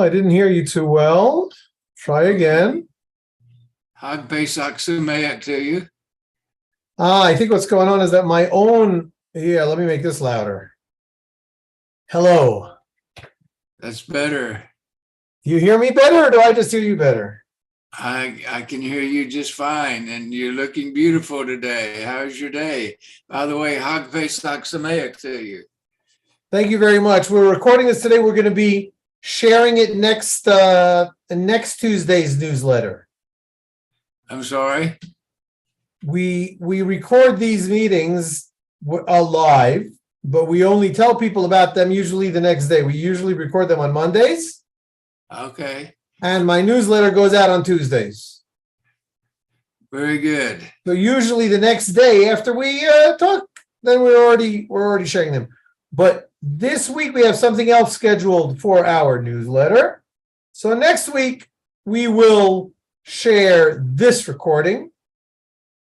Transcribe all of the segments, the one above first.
I didn't hear you too well. Try again. Hag Pesach Sameach to you. I think what's going on is that my own, here, let me make this louder. Hello. That's better. Do you hear me better or do I just hear you better? I can hear you just fine, and you're looking beautiful today. How's your day? By the way, Hag Pesach Sameach to you. Thank you very much. We're recording this today. We're going to be sharing it next Tuesday's newsletter. I'm sorry? We record these meetings live, but we only tell people about them usually the next day. We usually record them on Mondays. Okay. And my newsletter goes out on Tuesdays. Very good. So usually the next day after we talk, then we're already sharing them. But this week we have something else scheduled for our newsletter. So next week we will share this recording.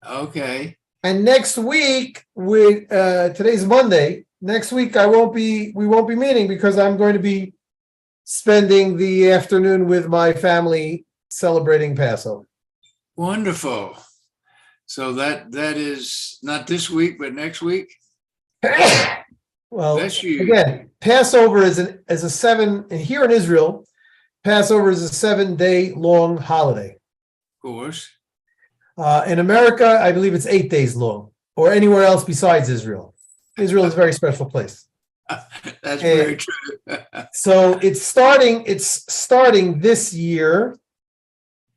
Okay. And next week, today's Monday. Next week we won't be meeting because I'm going to be spending the afternoon with my family celebrating Passover. Wonderful. So that is not this week, but next week. Well, that's you. Again, Passover is a seven, and here in Israel, Passover is a 7-day long holiday. Of course. In America, I believe it's 8 days long, or anywhere else besides Israel. Israel is a very special place. That's very true. So it's starting this year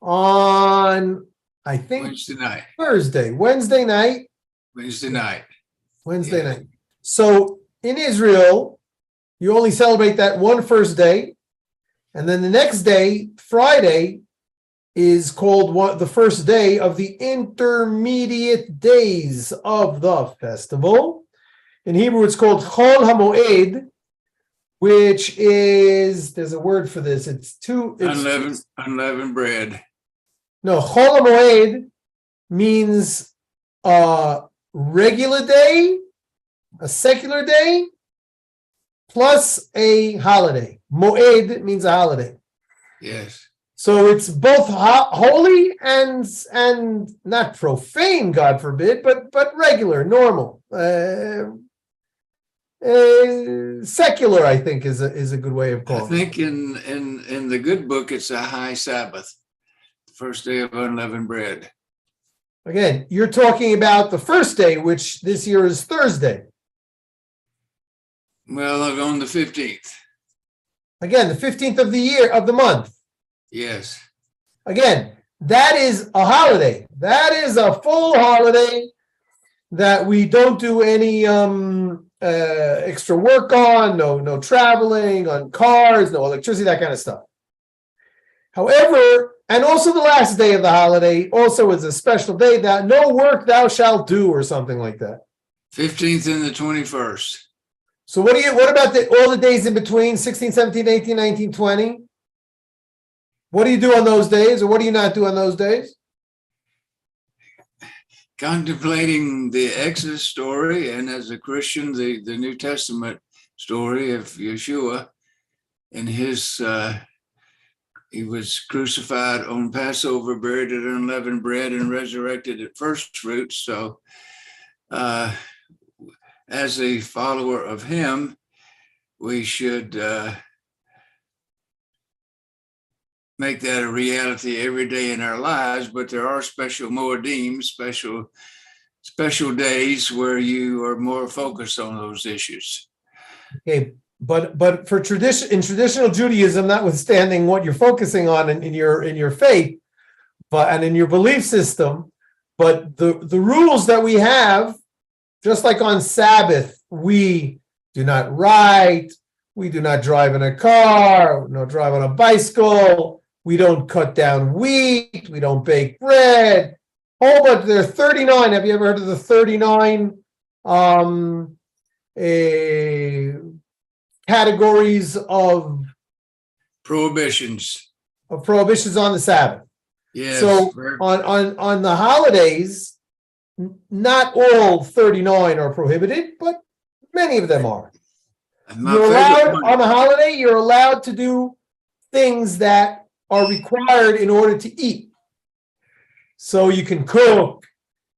on, I think, Wednesday night. So in Israel, you only celebrate that one first day, and then the next day, Friday, is called the first day of the intermediate days of the festival. In Hebrew, it's called Chol HaMoed, which is, there's a word for this. It's unleavened bread. No, Chol HaMoed means a regular day, a secular day, plus a holiday. Moed means a holiday. Yes. So it's both holy and not profane, God forbid, but regular, normal. Secular, I think, is a good way of calling it. I think in the good book, it's a high Sabbath, the first day of unleavened bread. Again, you're talking about the first day, which this year is Thursday. Well, on the 15th. Again, the 15th of the month. Yes. Again, that is a holiday. That is a full holiday that we don't do any extra work on, no traveling on cars, no electricity, that kind of stuff. However, and also the last day of the holiday also is a special day that no work thou shalt do, or something like that. 15th and the 21st. So what about all the days in between, 16, 17, 18, 19, 20? What do you do on those days, or what do you not do on those days? Contemplating the Exodus story, and as a Christian, the New Testament story of Yeshua, and he was crucified on Passover, buried at unleavened bread, and resurrected at first fruits. So as a follower of him, we should make that a reality every day in our lives. But there are special moedim, special days where you are more focused on those issues. Okay, but for traditional Judaism, notwithstanding what you're focusing on in your faith, and in your belief system, but the rules that we have, just like on Sabbath, we do not write, we do not drive in a car, no drive on a bicycle, we don't cut down wheat, we don't bake bread. Oh, but there are 39. Have you ever heard of the 39 categories of prohibitions on the Sabbath? Yes. So on the holidays, not all 39 are prohibited, but many of them are. You're allowed on a holiday, you're allowed to do things that are required in order to eat. So you can cook,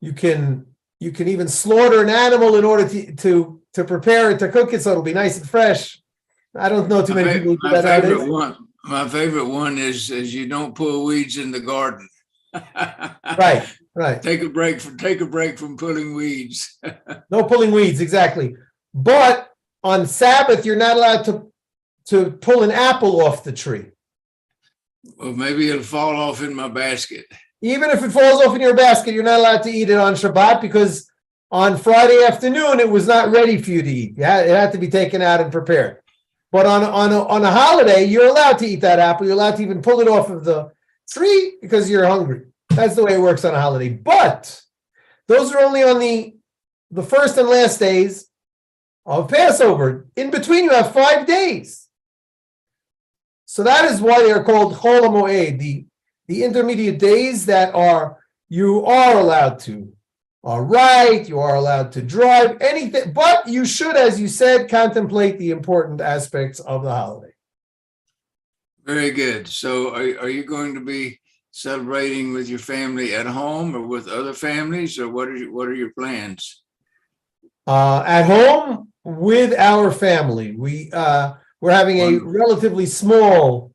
you can even slaughter an animal in order to prepare it, to cook it so it'll be nice and fresh. I don't know too many people who do that nowadays. My favorite one is you don't pull weeds in the garden. Right. Take a break from pulling weeds. No pulling weeds, exactly. But on Sabbath, you're not allowed to pull an apple off the tree. Well, maybe it'll fall off in my basket. Even if it falls off in your basket, you're not allowed to eat it on Shabbat, because on Friday afternoon, it was not ready for you to eat. It had to be taken out and prepared. But on a holiday, you're allowed to eat that apple. You're allowed to even pull it off of the tree because you're hungry. That's the way it works on a holiday. But those are only on the first and last days of Passover. In between, you have 5 days. So that is why they are called Chol HaMoed, the intermediate days that you are allowed to write, you are allowed to drive, anything, but you should, as you said, contemplate the important aspects of the holiday. Very good. So are you going to be celebrating with your family at home or with other families, or what are your plans? At home with our family. We're having a relatively small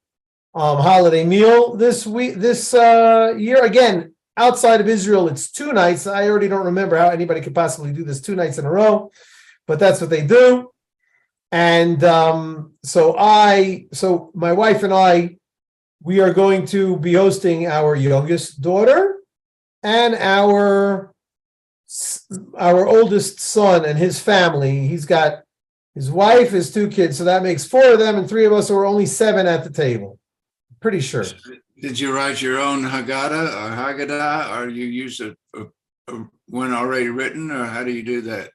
holiday meal this year. Again, outside of Israel, it's 2 nights. I already don't remember how anybody could possibly do this 2 nights in a row, but that's what they do. And so my wife and I, we are going to be hosting our youngest daughter and our oldest son and his family. He's got his wife, his 2 kids, so that makes 4 of them, and 3 of us, so we're only 7 at the table. Pretty sure. Did you write your own Haggadah, or you use a one already written, or how do you do that?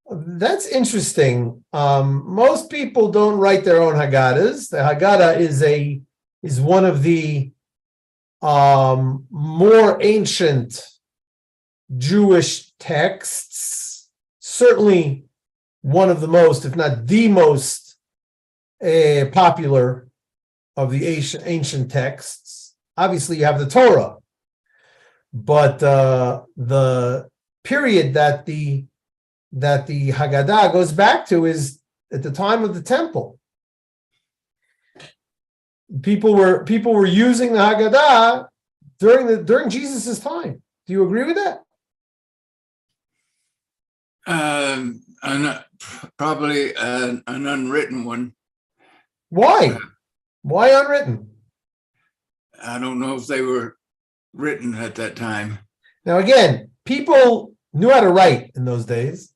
That's interesting. Most people don't write their own Haggadahs. The Haggadah is one of the more ancient Jewish texts. Certainly one of the most, if not the most, popular of the ancient texts. Obviously, you have the Torah, but the period that the Haggadah goes back to is at the time of the temple. People were using the Haggadah during Jesus's time. Do you agree with that? Probably an unwritten one. Why? Why unwritten? I don't know if they were written at that time. Now, again, people knew how to write in those days,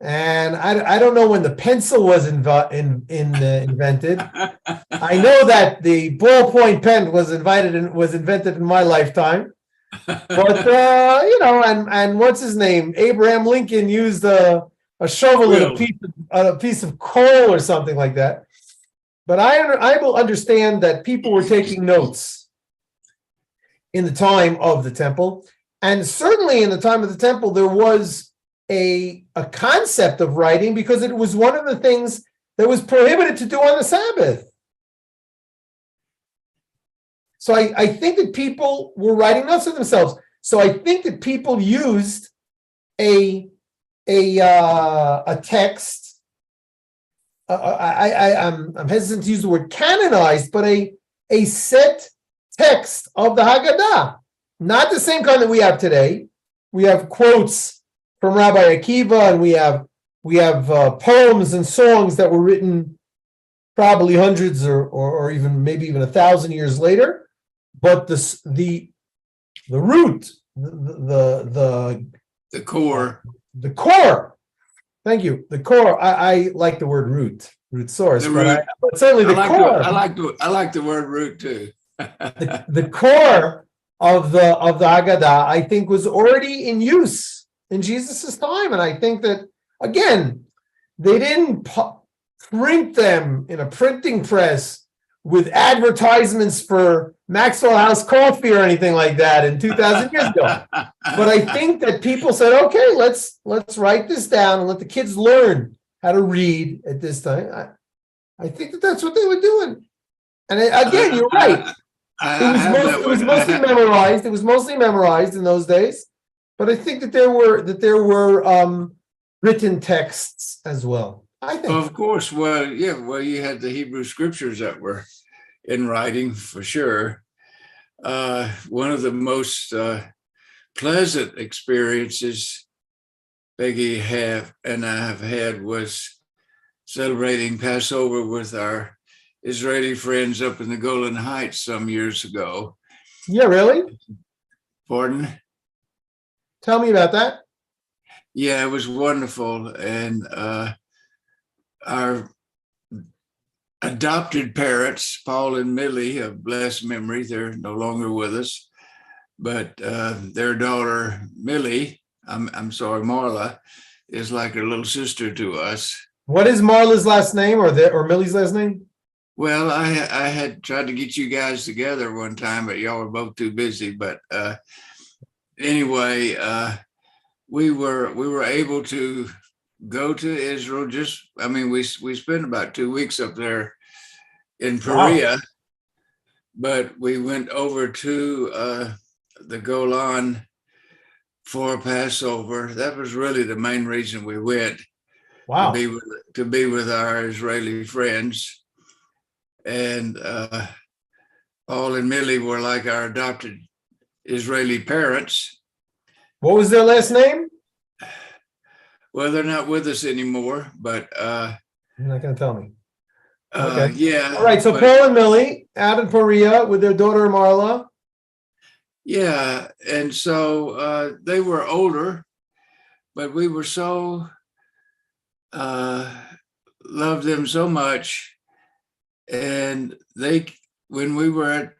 and I don't know when the pencil was invented. I know that the ballpoint pen was invented in my lifetime, but and what's his name? Abraham Lincoln used a shovel and a piece of coal or something like that. But I will understand that people were taking notes in the time of the temple, and certainly in the time of the temple there was a concept of writing, because it was one of the things that was prohibited to do on the Sabbath. So I think that people were writing notes of themselves. So I think that people used a text. I'm hesitant to use the word canonized, but a set text of the Haggadah, not the same kind that we have today. We have quotes from Rabbi Akiva, and we have poems and songs that were written probably hundreds or even maybe even 1,000 years later. But the root, the core. Thank you. The core. I like the word root source, but certainly the core. I like the word root too. the core of the Haggadah, I think, was already in use in Jesus's time, and I think that, again, they didn't print them in a printing press with advertisements for Maxwell House coffee or anything like that in 2,000 years ago. But I think that people said, okay, let's write this down and let the kids learn how to read at this time. I think that that's what they were doing. And again, you're right. I have that It was one. mostly memorized. It was mostly memorized in those days. But I think that there were written texts as well. I think. Of course. Well, yeah. Well, you had the Hebrew scriptures that were in writing for sure. One of the most pleasant experiences Peggy and I have had was celebrating Passover with our Israeli friends up in the Golan Heights some years ago. Yeah, really? Pardon? Tell me about that. Yeah, it was wonderful. And our adopted parents, Paul and Millie, of blessed memory, they're no longer with us, but their daughter, Millie, I'm sorry, Marla, is like a little sister to us. What is Marla's last name or Millie's last name? Well, I had tried to get you guys together one time, but y'all were both too busy. But anyway, we were able to go to Israel. We spent about 2 weeks up there in Perea, wow. But we went over to the Golan for Passover. That was really the main reason we went. Wow. To be with our Israeli friends. And Paul and Millie were like our adopted Israeli parents. What was their last name? Well, they're not with us anymore, but you're not going to tell me. Okay. Yeah. All right. So Paul and Millie out in Perea with their daughter Marla. Yeah, and so they were older, but we were so loved them so much. And when we were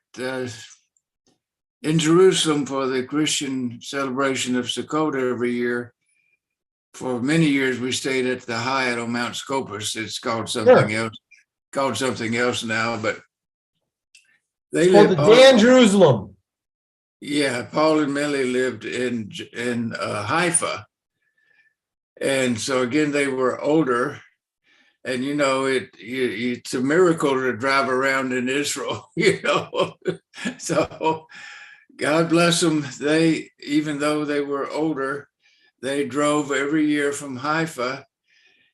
in Jerusalem for the Christian celebration of Sukkot every year, for many years we stayed at the Hyatt on Mount Scopus. It's called something else now, but they lived the Dan Jerusalem. Yeah, Paul and Millie lived in Haifa, and so again they were older. And, it's a miracle to drive around in Israel, So God bless them. Even though they were older, they drove every year from Haifa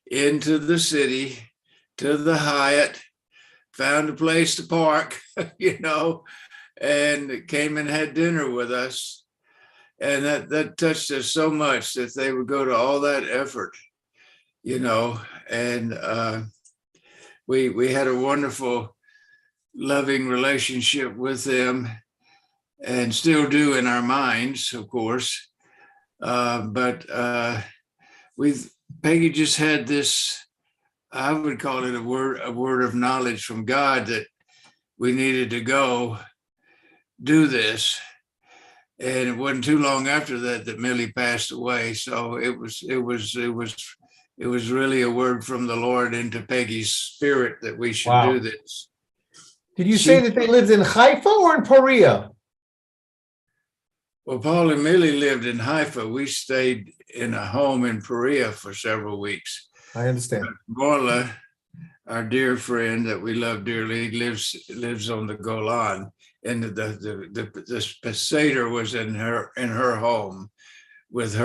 into the city to the Hyatt, found a place to park, and came and had dinner with us. And that touched us so much that they would go to all that effort. And we had a wonderful, loving relationship with them, and still do in our minds, of course. But Peggy just had this, I would call it a word of knowledge from God that we needed to go do this. And it wasn't too long after that Millie passed away. So it was really a word from the Lord into Peggy's spirit that we should do this. Did you say that they lived in Haifa or in Perea? Well, Paul and Millie lived in Haifa. We stayed in a home in Perea for several weeks. I understand. Marla, our dear friend that we love dearly, lives on the Golan, and the Seder was in her home with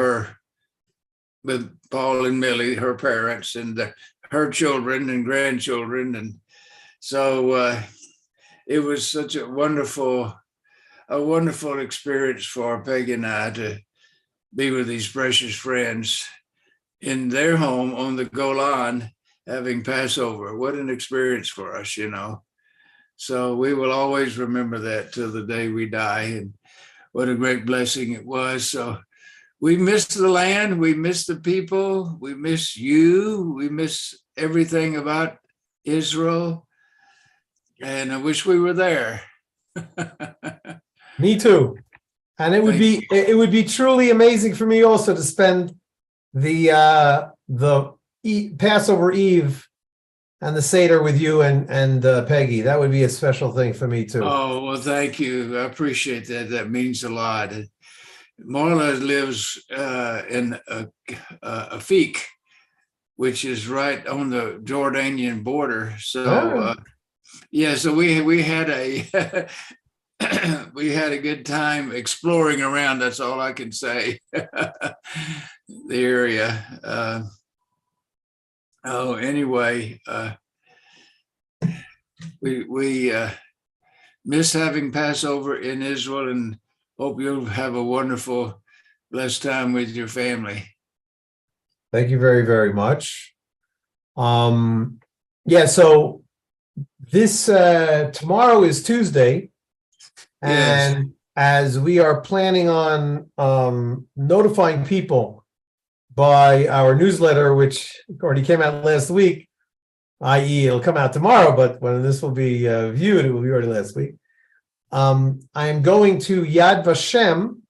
Paul and Millie, her parents, and her children and grandchildren. And so it was such a wonderful experience for Peggy and I to be with these precious friends in their home on the Golan, having Passover. What an experience for us, So we will always remember that till the day we die, and what a great blessing it was. So we miss the land, we miss the people, we miss you, we miss everything about Israel, and I wish we were there. Me too. And it would be truly amazing for me also to spend the Passover Eve and the Seder with you and Peggy. That would be a special thing for me too. Oh, well, thank you. I appreciate that. That means a lot. Marla lives in Afik, which is right on the Jordanian border. So Yeah, so we had a we had a good time exploring around. That's all I can say. The area. Anyway, we miss having Passover in Israel, and hope you'll have a wonderful, blessed time with your family. Thank you very, very much. Yeah, so this tomorrow is Tuesday, Yes. and as we are planning on notifying people by our newsletter, which already came out last week, i.e., it'll come out tomorrow, but when this will be viewed, it will be already last week. I am going to Yad Vashem,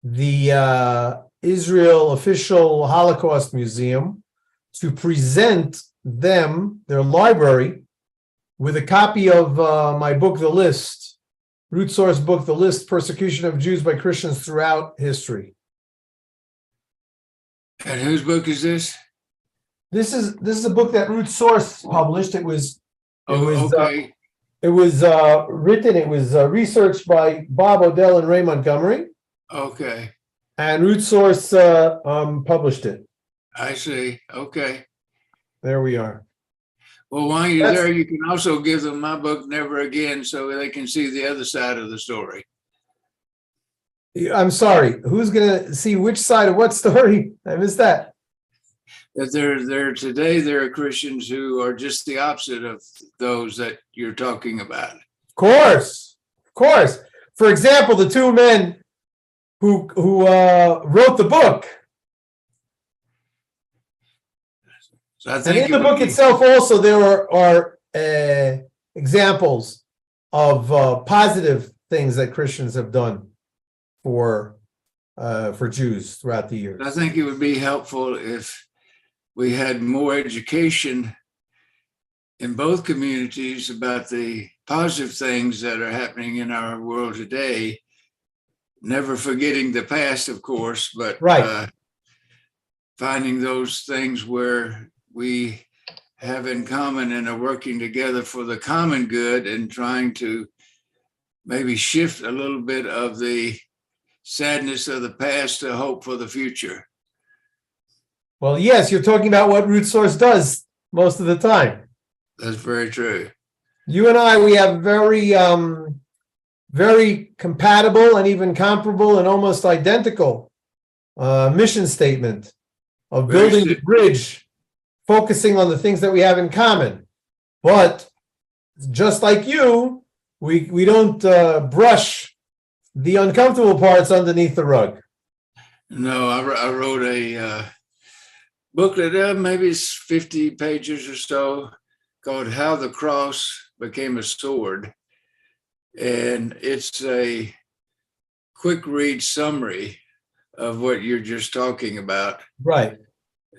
the Israel official Holocaust Museum, to present them, their library, with a copy of my book, The List, root source book, The List, Persecution of Jews by Christians Throughout History. And whose book is this? This is a book that Root Source published. It was Okay. It was written, it was researched by Bob Odell and Ray Montgomery, Okay. and Root Source published it. I see. Okay. There we are. Well, while you're That's- there, you can also give them my book, Never Again, so they can see the other side of the story. I'm sorry, who's going to see which side of what story? I missed that. That there are Christians who are just the opposite of those that you're talking about. Of course. For example, the two men who wrote the book. So I And think in the book itself also there are examples of positive things that Christians have done for Jews throughout the years. I think it would be helpful if we had more education in both communities about the positive things that are happening in our world today, never forgetting the past, of course, but Right. Finding those things where we have in common and are working together for the common good, and trying to maybe shift a little bit of the sadness of the past to hope for the future. Well, yes, you're talking about what Root Source does most of the time. That's very true. You and I, we have very, very compatible and even comparable and almost identical mission statement of building the bridge, focusing on the things that we have in common. But just like you, we don't brush the uncomfortable parts underneath the rug. No, I wrote a booklet, maybe it's 50 pages or so, called How the Cross Became a Sword. And it's a quick read summary of what you're just talking about. Right.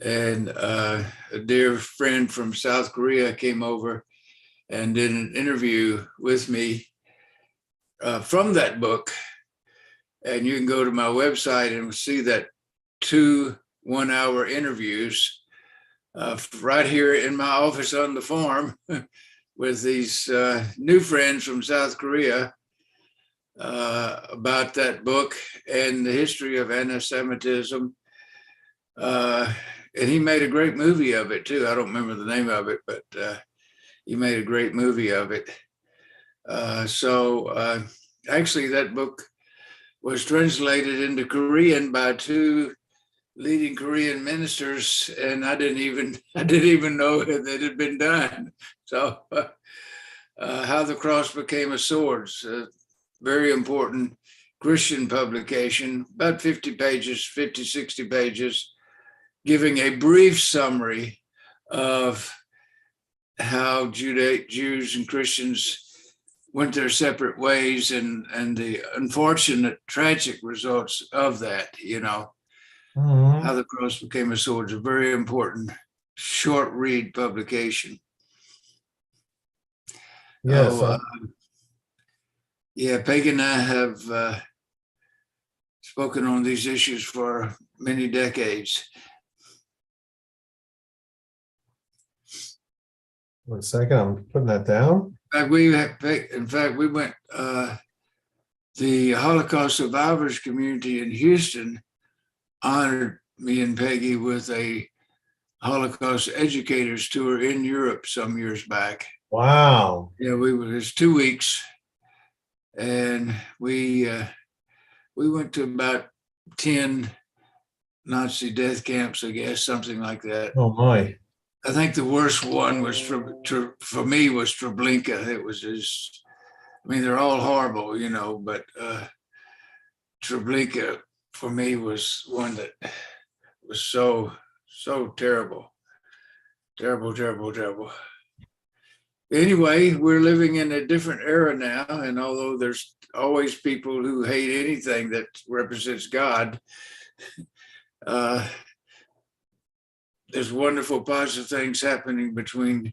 And a dear friend from South Korea came over and did an interview with me from that book. And you can go to my website and see that 2 one-hour interviews right here in my office on the farm with these new friends from South Korea about that book and the history of anti-Semitism. And he made a great movie of it too. I don't remember the name of it, but he made a great movie of it. So actually that book was translated into Korean by 2 leading Korean ministers, and I didn't even know that it had been done. So How the Cross Became a Sword, very important Christian publication, about 50 pages, 50, 60 pages, giving a brief summary of how Jews and Christians went their separate ways and the unfortunate, tragic results of that, you know. Mm-hmm. How the Cross Became a Sword is a very important short read publication. Yes. Yeah, Peg and I have spoken on these issues for many decades. 1 second, I'm putting that down. In fact, we went. The Holocaust survivors community in Houston honored me and Peggy with a Holocaust educators tour in Europe some years back. Wow. Yeah, it was 2 weeks, and we went to about 10 Nazi death camps, I guess, something like that. Oh my. I think the worst one was for me was Treblinka. It was just, I mean, they're all horrible, you know, but Treblinka for me was one that was so terrible, terrible. Anyway, we're living in a different era now, and although there's always people who hate anything that represents God, there's wonderful positive things happening between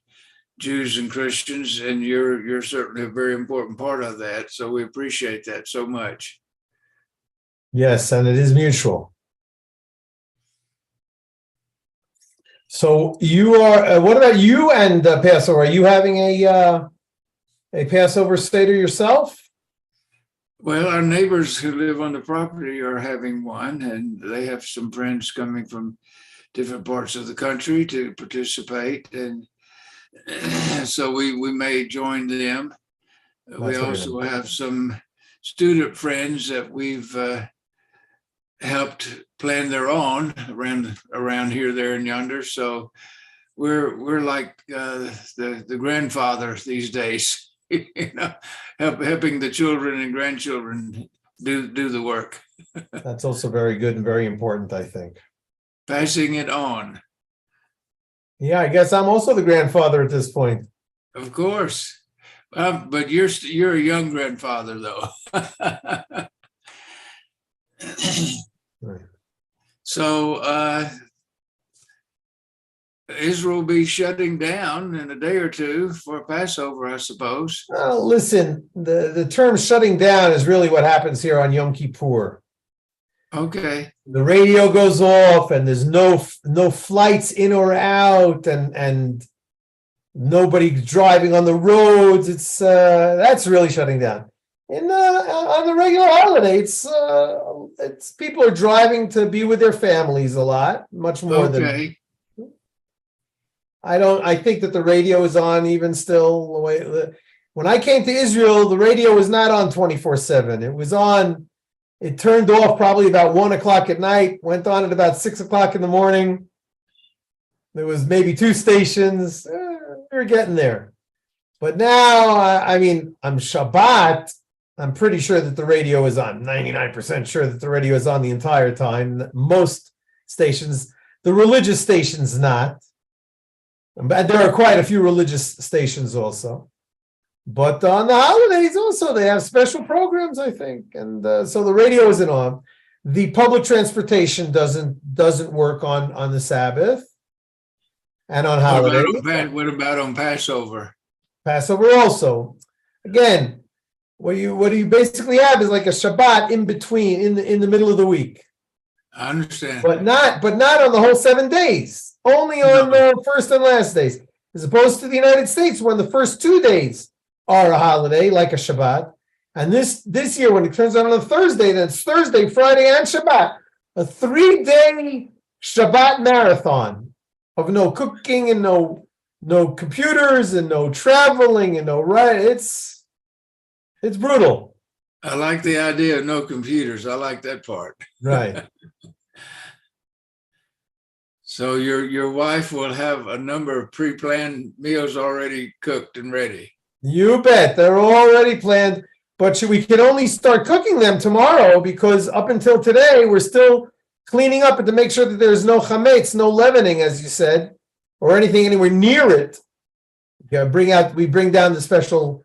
Jews and Christians, and you're certainly a very important part of that. So we appreciate that so much. Yes, and it is mutual. So you are. What about you and Passover? Are you having a Passover Seder yourself? Well, our neighbors who live on the property are having one, and they have some friends coming from different parts of the country to participate, and so we may join them. We also have some student friends that we've helped plan their own around here, there, and yonder. So we're like the grandfather these days, you know, helping the children and grandchildren do the work. That's also very good and very important, I think. Passing it on. Yeah, I guess I'm also the grandfather at this point. Of course. But you're a young grandfather, though. Right. So Israel will be shutting down in a day or two for Passover, I suppose. Listen, the term shutting down is really what happens here on Yom Kippur. Okay. The radio goes off, and there's no flights in or out, and nobody driving on the roads. It's that's really shutting down. On the regular holiday, it's people are driving to be with their families a lot, much more than. I think that the radio is on even still. When I came to Israel, the radio was not on 24/7. It was on. It turned off probably about 1 o'clock at night, went on at about 6 o'clock in the morning. There was maybe 2 stations. We were getting there. But now, I mean, on Shabbat, I'm pretty sure that the radio is on. 99% sure that the radio is on the entire time. Most stations, the religious stations, not. But there are quite a few religious stations also. But on the holidays also, they have special programs, I think. And so the radio isn't on. The public transportation doesn't work on the Sabbath and on holidays. What about on Passover? Passover also. Again, what you basically have is like a Shabbat in between, in the middle of the week. I understand. But not on the whole 7 days. Only on the first and last days. As opposed to the United States, when the first 2 days are a holiday, like a Shabbat. And this year, when it turns out on a Thursday, then it's Thursday, Friday, and Shabbat. A 3-day Shabbat marathon of no cooking and no computers and no traveling and no It's brutal. I like the idea of no computers. I like that part. Right. So your wife will have a number of pre-planned meals already cooked and ready. You bet. They're already planned, but we can only start cooking them tomorrow because up until today, we're still cleaning up and to make sure that there's no chametz, no leavening, as you said, or anything anywhere near it. We bring down the special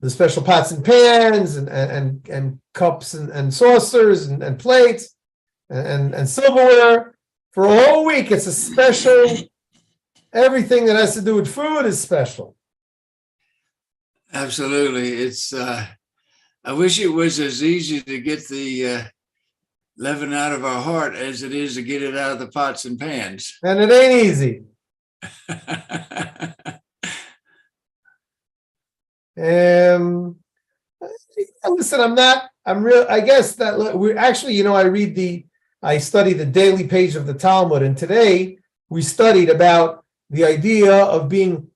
pots and pans and cups and saucers and plates and silverware. For a whole week, it's a special, everything that has to do with food is special. Absolutely. It's I wish it was as easy to get the leaven out of our heart as it is to get it out of the pots and pans. And it ain't easy. Listen, I guess that we're actually, I study the daily page of the Talmud, and today we studied about the idea of being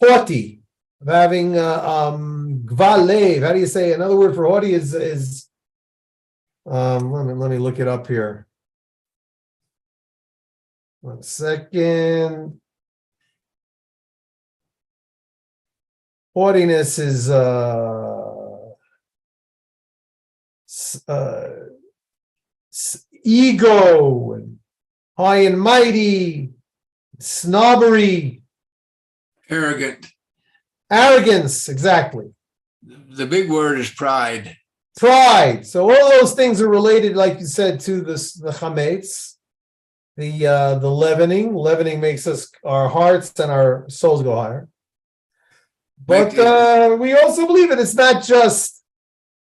haughty, of having gval lev. How do you say? Another word for haughty is let me look it up here. 1 second. Haughtiness is ego and high and mighty, snobbery, arrogance. Exactly. The big word is pride. Pride. So all those things are related, like you said, to the chametz, the leavening. Leavening makes our hearts and our souls go higher. But we also believe that it's not just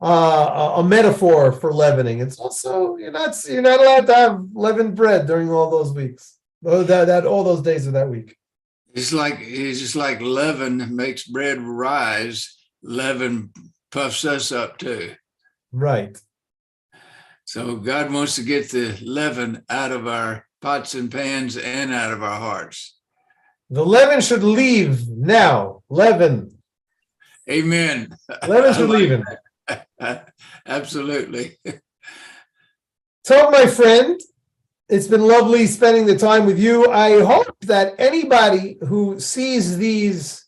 a metaphor for leavening. It's also you're not allowed to have leavened bread during all those weeks. All those days of that week. It's just like leaven makes bread rise. Leaven puffs us up too. Right. So God wants to get the leaven out of our pots and pans and out of our hearts. The leaven should leave now. Leaven. Amen. Leaven should leave. Absolutely. So, my friend, it's been lovely spending the time with you. I hope that anybody who sees these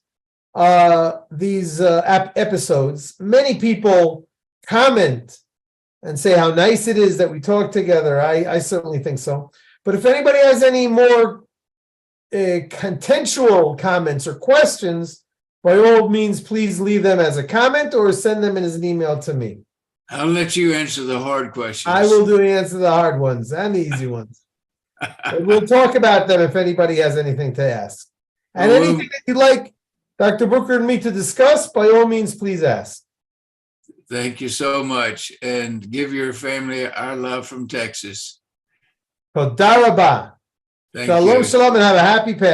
episodes, many people comment and say how nice it is that we talk together. I certainly think so. But if anybody has any more contextual comments or questions, by all means, please leave them as a comment or send them as an email to me. I'll let you answer the hard questions. I will answer the hard ones and the easy ones. We'll talk about them if anybody has anything to ask. And anything that you'd like Dr. Booker and me to discuss, by all means, please ask. Thank you so much. And give your family our love from Texas. Toda rabah. Shalom, shalom, and have a happy Passover.